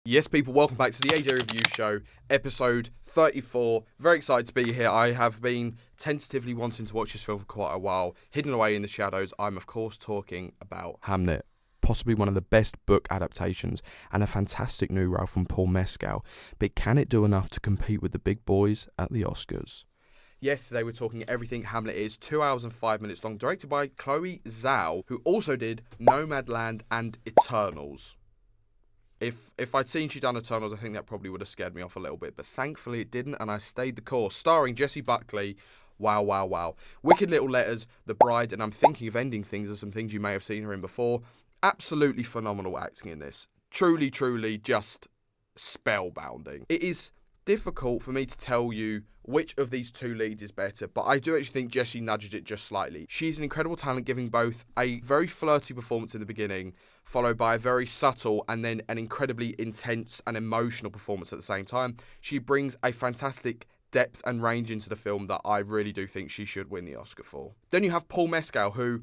Yes, people, welcome back to the AJ Review Show, episode 34. Very excited to be here. I have been tentatively wanting to watch this film for quite a while. Hidden away in the shadows, I'm of course talking about Hamnet. Possibly one of the best book adaptations and a fantastic new role from Paul Mescal. But can it do enough to compete with the big boys at the Oscars? Yesterday we're talking everything Hamlet is, 2 hours and 5 minutes long, directed by Chloe Zhao, who also did Nomadland and Eternals. If I'd seen she'd done Eternals, I think that probably would have scared me off a little bit. But thankfully it didn't, and I stayed the course. Starring Jessie Buckley. Wow, wow, wow. Wicked Little Letters, The Bride, and I'm Thinking of Ending Things are some things you may have seen her in before. Absolutely phenomenal acting in this. Truly, truly just spellbinding. It is difficult for me to tell you which of these two leads is better, but I do actually think Jessie nudged it just slightly. She's an incredible talent, giving both a very flirty performance in the beginning, followed by a very subtle and then an incredibly intense and emotional performance at the same time. She brings a fantastic depth and range into the film that I really do think she should win the Oscar for. Then you have Paul Mescal, who,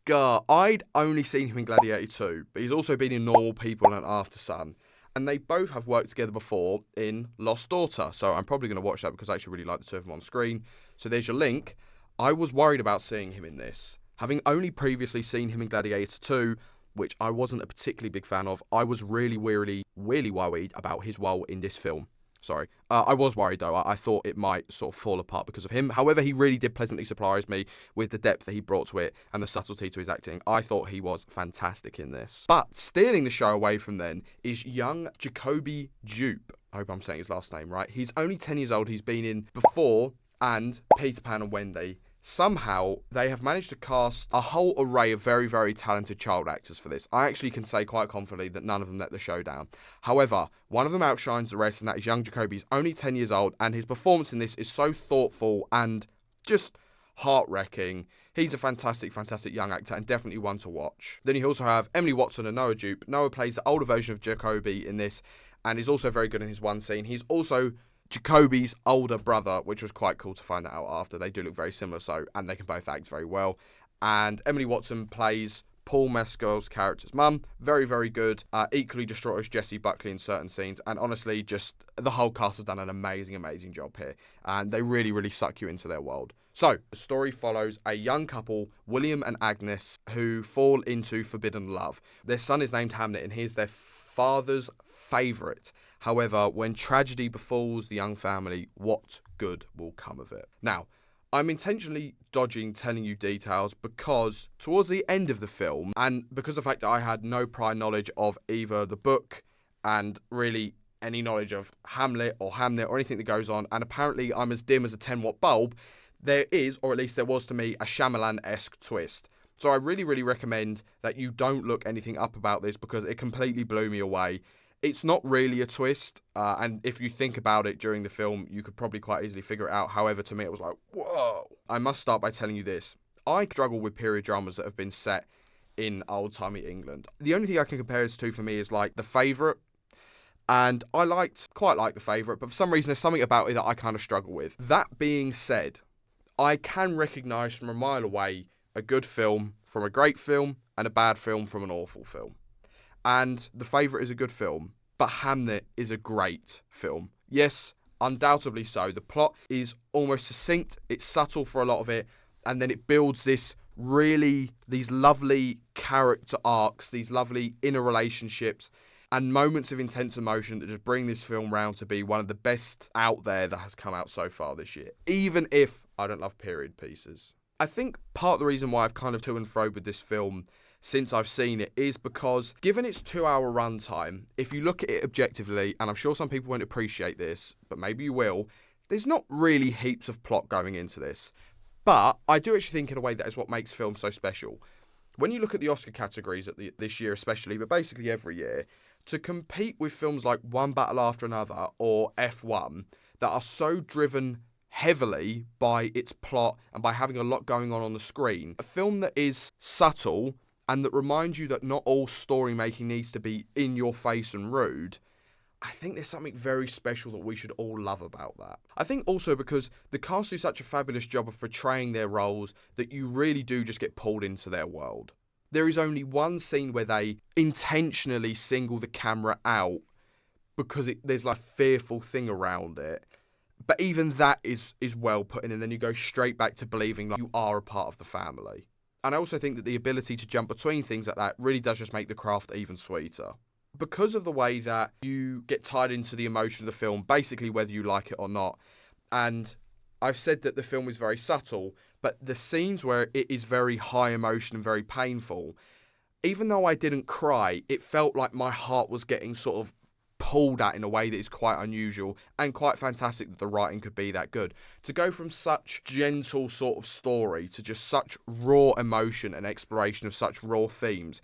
I'd only seen him in Gladiator 2, but he's also been in Normal People and After Sun. And they both have worked together before in Lost Daughter. So I'm probably going to watch that because I actually really like the two of them on screen. So there's your link. I was worried about seeing him in this. Having only previously seen him in Gladiator 2, which I wasn't a particularly big fan of, I was really worried about his role in this film. Sorry. I was worried, though. I thought it might sort of fall apart because of him. However, he really did pleasantly surprise me with the depth that he brought to it and the subtlety to his acting. I thought he was fantastic in this. But stealing the show away from then is young Jacoby Dupe. I hope I'm saying his last name right. He's only 10 years old. He's been in Before and Peter Pan and Wendy. Somehow, they have managed to cast a whole array of very, very talented child actors for this. I actually can say quite confidently that none of them let the show down. However, one of them outshines the rest, and that is young Jacoby. He's only 10 years old, and his performance in this is so thoughtful and just heart-wrecking. He's a fantastic, fantastic young actor and definitely one to watch. Then you also have Emily Watson and Noah Jupe. Noah plays the older version of Jacoby in this, and is also very good in his one scene. He's also Jacoby's older brother, which was quite cool to find that out after. They do look very similar, and they can both act very well. And Emily Watson plays Paul Mescal's character's mum. Very, very good. Equally distraught as Jessie Buckley in certain scenes. And honestly, just the whole cast has done an amazing, amazing job here. And they really, really suck you into their world. So, the story follows a young couple, William and Agnes, who fall into forbidden love. Their son is named Hamnet, and he is their father's favourite. However, when tragedy befalls the young family, what good will come of it? Now, I'm intentionally dodging telling you details because towards the end of the film, and because of the fact that I had no prior knowledge of either the book and really any knowledge of Hamlet or Hamnet or anything that goes on, and apparently I'm as dim as a 10-watt bulb, there is, or at least there was to me, a Shyamalan-esque twist. So I really, really recommend that you don't look anything up about this because it completely blew me away. It's not really a twist, and if you think about it during the film, you could probably quite easily figure it out. However, to me, it was like, whoa. I must start by telling you this. I struggle with period dramas that have been set in old-timey England. The only thing I can compare this to for me is like The Favourite, and I quite like The Favourite, but for some reason, there's something about it that I kind of struggle with. That being said, I can recognise from a mile away a good film from a great film and a bad film from an awful film. And The Favourite is a good film, but Hamnet is a great film. Yes, undoubtedly so. The plot is almost succinct, it's subtle for a lot of it, and then it builds these lovely character arcs, these lovely inner relationships, and moments of intense emotion that just bring this film round to be one of the best out there that has come out so far this year. Even if I don't love period pieces. I think part of the reason why I've kind of to and fro with this film since I've seen it is because given its 2-hour runtime, if you look at it objectively, and I'm sure some people won't appreciate this, but maybe you will, there's not really heaps of plot going into this. But I do actually think in a way that is what makes films so special. When you look at the Oscar categories this year especially, but basically every year, to compete with films like One Battle After Another or F1 that are so driven heavily by its plot and by having a lot going on the screen, a film that is subtle and that reminds you that not all story making needs to be in your face and rude, I think there's something very special that we should all love about that. I think also because the cast do such a fabulous job of portraying their roles that you really do just get pulled into their world. There is only one scene where they intentionally single the camera out because there's like a fearful thing around it. But even that is well put in, and then you go straight back to believing like you are a part of the family. And I also think that the ability to jump between things like that really does just make the craft even sweeter. Because of the way that you get tied into the emotion of the film, basically whether you like it or not. And I've said that the film is very subtle, but the scenes where it is very high emotion and very painful, even though I didn't cry, it felt like my heart was getting sort of pulled at in a way that is quite unusual and quite fantastic that the writing could be that good. To go from such gentle sort of story to just such raw emotion and exploration of such raw themes,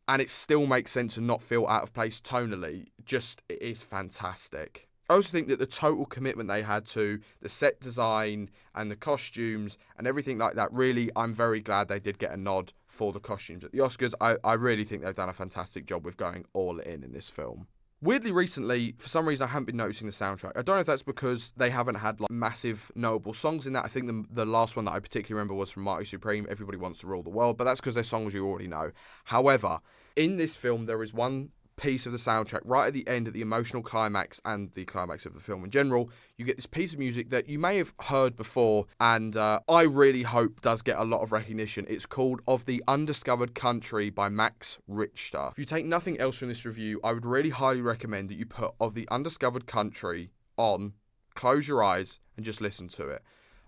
and it still makes sense and not feel out of place tonally, just it is fantastic. I also think that the total commitment they had to the set design and the costumes and everything like that, really, I'm very glad they did get a nod for the costumes at the Oscars. I really think they've done a fantastic job with going all in this film. Weirdly, recently, for some reason, I haven't been noticing the soundtrack. I don't know if that's because they haven't had like massive, notable songs in that. I think the last one that I particularly remember was from Mighty Supreme, Everybody Wants to Rule the World, but that's because they're songs you already know. However, in this film, there is one piece of the soundtrack right at the end, at the emotional climax and the climax of the film in general. You get this piece of music that you may have heard before, and I really hope does get a lot of recognition. It's called Of the Undiscovered Country by Max Richter. If you take nothing else from this review, I would really highly recommend that you put Of the Undiscovered Country on, close your eyes, and just listen to it.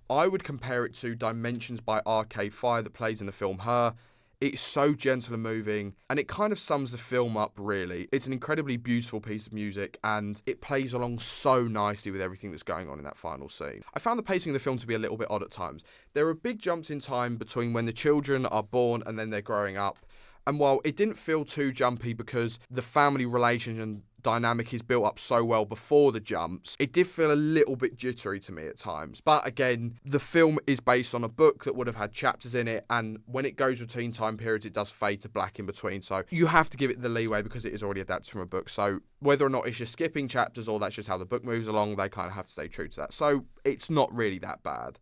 I would compare it to Dimensions by Arcade Fire that plays in the film Her. It's so gentle and moving, and it kind of sums the film up, really. It's an incredibly beautiful piece of music, and it plays along so nicely with everything that's going on in that final scene. I found the pacing of the film to be a little bit odd at times. There are big jumps in time between when the children are born and then they're growing up. And while it didn't feel too jumpy because the family relation and dynamic is built up so well before the jumps, it did feel a little bit jittery to me at times. But again, the film is based on a book that would have had chapters in it, and when it goes between time periods, it does fade to black in between. So you have to give it the leeway because it is already adapted from a book. So whether or not it's just skipping chapters or that's just how the book moves along, they kind of have to stay true to that. So it's not really that bad.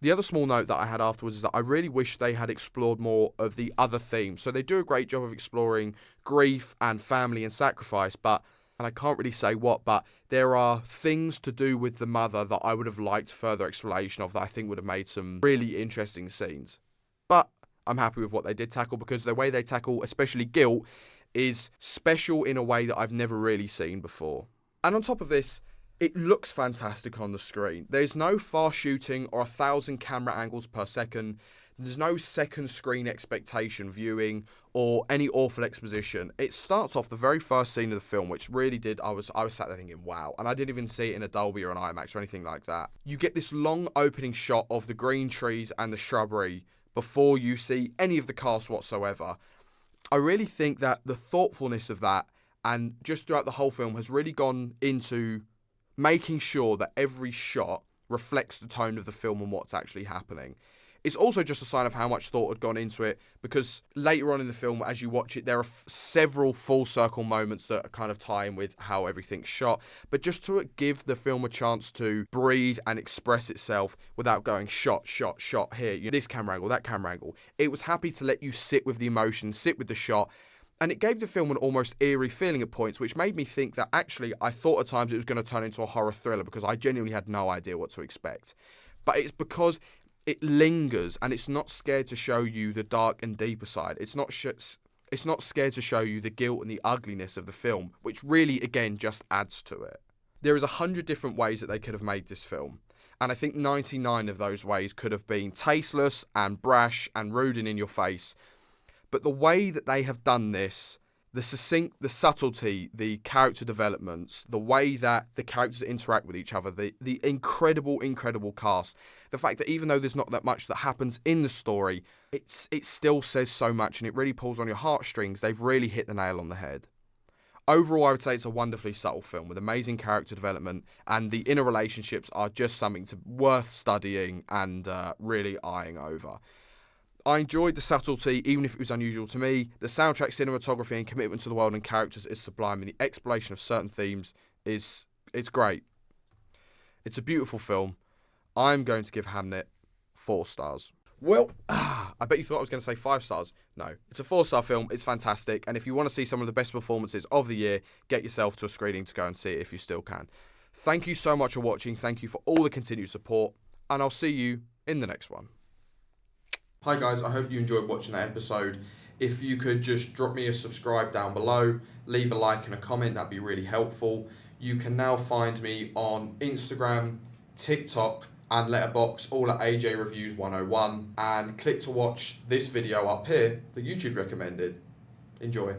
The other small note that I had afterwards is that I really wish they had explored more of the other themes. So they do a great job of exploring grief and family and sacrifice, and I can't really say what, but there are things to do with the mother that I would have liked further exploration of that I think would have made some really interesting scenes. But I'm happy with what they did tackle because the way they tackle, especially guilt, is special in a way that I've never really seen before. And on top of this, it looks fantastic on the screen. There's no fast shooting or 1,000 camera angles per second. There's no second screen expectation viewing or any awful exposition. It starts off the very first scene of the film, which really did, I was sat there thinking, wow. And I didn't even see it in a Dolby or an IMAX or anything like that. You get this long opening shot of the green trees and the shrubbery before you see any of the cast whatsoever. I really think that the thoughtfulness of that and just throughout the whole film has really gone into making sure that every shot reflects the tone of the film and what's actually happening. It's also just a sign of how much thought had gone into it, because later on in the film, as you watch it, there are several full circle moments that kind of tie in with how everything's shot. But just to give the film a chance to breathe and express itself without going shot, shot, shot here, you know, this camera angle, that camera angle. It was happy to let you sit with the emotion, sit with the shot. And it gave the film an almost eerie feeling at points, which made me think that actually I thought at times it was going to turn into a horror thriller because I genuinely had no idea what to expect. But it's because it lingers and it's not scared to show you the dark and deeper side. It's not scared to show you the guilt and the ugliness of the film, which really, again, just adds to it. There is 100 different ways that they could have made this film. And I think 99 of those ways could have been tasteless and brash and rude and in your face. But the way that they have done this, the subtlety, the character developments, the way that the characters interact with each other, the incredible, incredible cast, the fact that even though there's not that much that happens in the story, it still says so much and it really pulls on your heartstrings. They've really hit the nail on the head. Overall, I would say it's a wonderfully subtle film with amazing character development, and the inner relationships are just something worth studying and really eyeing over. I enjoyed the subtlety, even if it was unusual to me. The soundtrack, cinematography, and commitment to the world and characters is sublime, and the exploration of certain themes it's great. It's a beautiful film. I'm going to give Hamnet 4 stars. Well, I bet you thought I was going to say 5 stars. No, it's a 4-star film. It's fantastic. And if you want to see some of the best performances of the year, get yourself to a screening to go and see it if you still can. Thank you so much for watching. Thank you for all the continued support. And I'll see you in the next one. Hi guys, I hope you enjoyed watching that episode. If you could just drop me a subscribe down below, leave a like and a comment, that'd be really helpful. You can now find me on Instagram, TikTok, and Letterboxd, all at AJ Reviews 101, and click to watch this video up here that YouTube recommended. Enjoy.